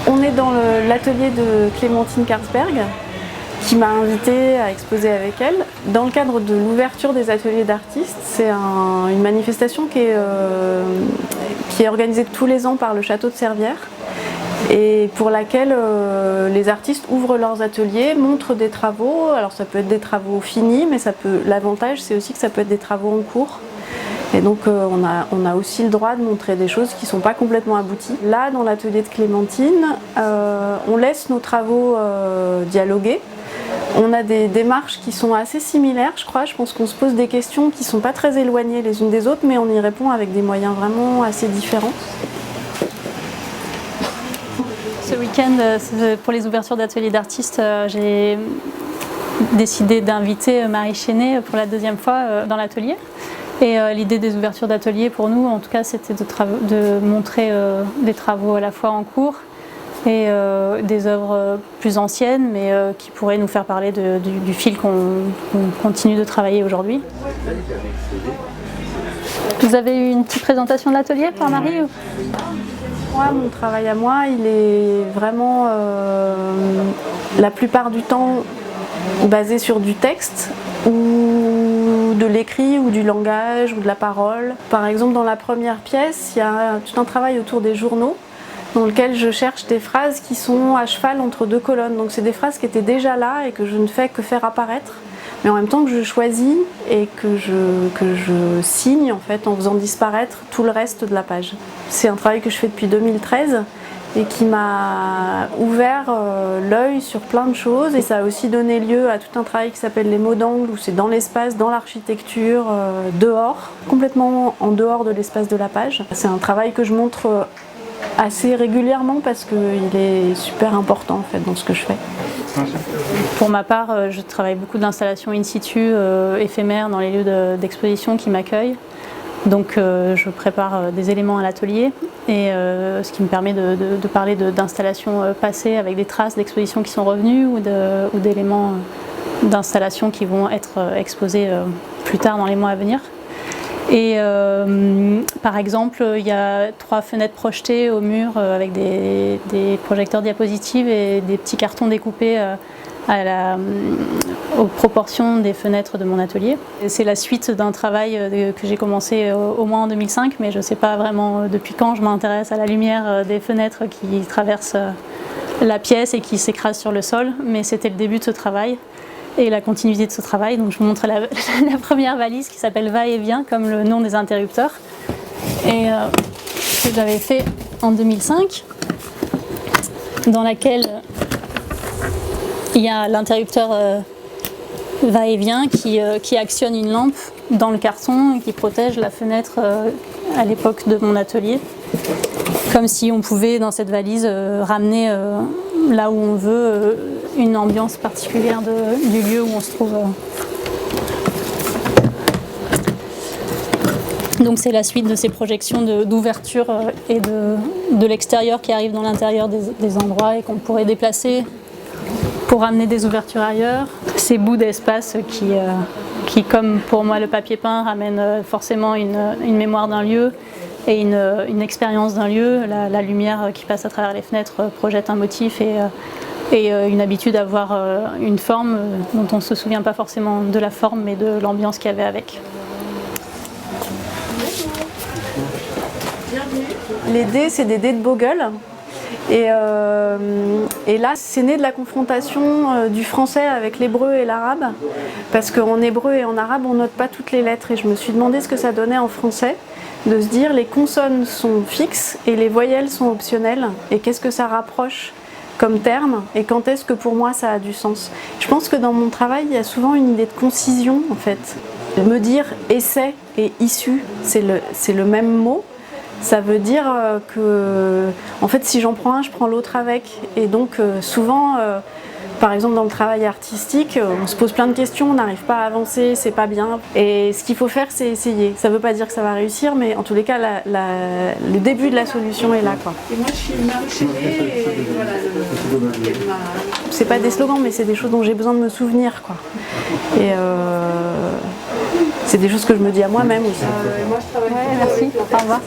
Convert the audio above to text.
On est dans l'atelier de Clémentine Kartsberg, qui m'a invitée à exposer avec elle. Dans le cadre de l'ouverture des ateliers d'artistes, c'est une manifestation qui est organisée tous les ans par le château de Servières et pour laquelle les artistes ouvrent leurs ateliers, montrent des travaux. Alors ça peut être des travaux finis, mais l'avantage c'est aussi que ça peut être des travaux en cours. Et donc on a aussi le droit de montrer des choses qui ne sont pas complètement abouties. Là, dans l'atelier de Clémentine, on laisse nos travaux dialoguer. On a des démarches qui sont assez similaires, je crois. Je pense qu'on se pose des questions qui ne sont pas très éloignées les unes des autres, mais on y répond avec des moyens vraiment assez différents. Ce week-end, pour les ouvertures d'ateliers d'artistes, j'ai décidé d'inviter Marie Chenet pour la deuxième fois dans l'atelier. Et l'idée des ouvertures d'ateliers pour nous, en tout cas, c'était de montrer des travaux à la fois en cours et des œuvres plus anciennes, mais qui pourraient nous faire parler du fil qu'on continue de travailler aujourd'hui. Vous avez eu une petite présentation de l'atelier par Marie? Moi, mon travail à moi, il est vraiment la plupart du temps basé sur du texte ou de l'écrit ou du langage ou de la parole. Par exemple, dans la première pièce, il y a tout un travail autour des journaux dans lequel je cherche des phrases qui sont à cheval entre deux colonnes. Donc c'est des phrases qui étaient déjà là et que je ne fais que faire apparaître, mais en même temps que je choisis et que je signe en fait en faisant disparaître tout le reste de la page. C'est un travail que je fais depuis 2013 et qui m'a ouvert l'œil sur plein de choses, et ça a aussi donné lieu à tout un travail qui s'appelle les mots d'angle, où c'est dans l'espace, dans l'architecture, dehors, complètement en dehors de l'espace de la page. C'est un travail que je montre assez régulièrement parce qu'il est super important en fait dans ce que je fais. Pour ma part, je travaille beaucoup d'installations in situ éphémères dans les lieux d'exposition qui m'accueillent. Donc je prépare des éléments à l'atelier, et ce qui me permet de parler d'installations passées avec des traces d'expositions qui sont revenues ou d'éléments d'installations qui vont être exposés plus tard dans les mois à venir. Et par exemple, il y a 3 fenêtres projetées au mur avec des projecteurs diapositives et des petits cartons découpés aux proportions des fenêtres de mon atelier. C'est la suite d'un travail que j'ai commencé au moins en 2005, mais je ne sais pas vraiment depuis quand je m'intéresse à la lumière des fenêtres qui traversent la pièce et qui s'écrasent sur le sol, mais c'était le début de ce travail et la continuité de ce travail. Donc je vous montre la première valise qui s'appelle Va et Vient, comme le nom des interrupteurs, et que j'avais fait en 2005, dans laquelle il y a l'interrupteur Va et Vient qui actionne une lampe dans le carton et qui protège la fenêtre à l'époque de mon atelier. Comme si on pouvait, dans cette valise, ramener là où on veut une ambiance particulière du lieu où on se trouve. Donc c'est la suite de ces projections d'ouverture et de l'extérieur qui arrivent dans l'intérieur des endroits et qu'on pourrait déplacer pour amener des ouvertures ailleurs. Ces bouts d'espace qui, comme pour moi le papier peint, ramènent forcément une mémoire d'un lieu et une expérience d'un lieu. La lumière qui passe à travers les fenêtres projette un motif et une habitude à avoir une forme dont on ne se souvient pas forcément de la forme, mais de l'ambiance qu'il y avait avec. Les dés, c'est des dés de Bogle. Et là, c'est né de la confrontation du français avec l'hébreu et l'arabe, parce qu'en hébreu et en arabe, on note pas toutes les lettres. Et je me suis demandé ce que ça donnait en français, de se dire les consonnes sont fixes et les voyelles sont optionnelles, et qu'est-ce que ça rapproche comme terme, et quand est-ce que pour moi ça a du sens. Je pense que dans mon travail, il y a souvent une idée de concision en fait. Me dire essai et issue, c'est le même mot. Ça veut dire que, en fait, si j'en prends un, je prends l'autre avec. Et donc, souvent, par exemple, dans le travail artistique, on se pose plein de questions, on n'arrive pas à avancer, c'est pas bien. Et ce qu'il faut faire, c'est essayer. Ça veut pas dire que ça va réussir, mais en tous les cas, le début de la solution est là, quoi. Et moi, je suis Marie Chenet, et voilà, c'est pas des slogans, mais c'est des choses dont j'ai besoin de me souvenir, quoi. Et c'est des choses que je me dis à moi-même aussi. Moi, je travaille merci. Au revoir.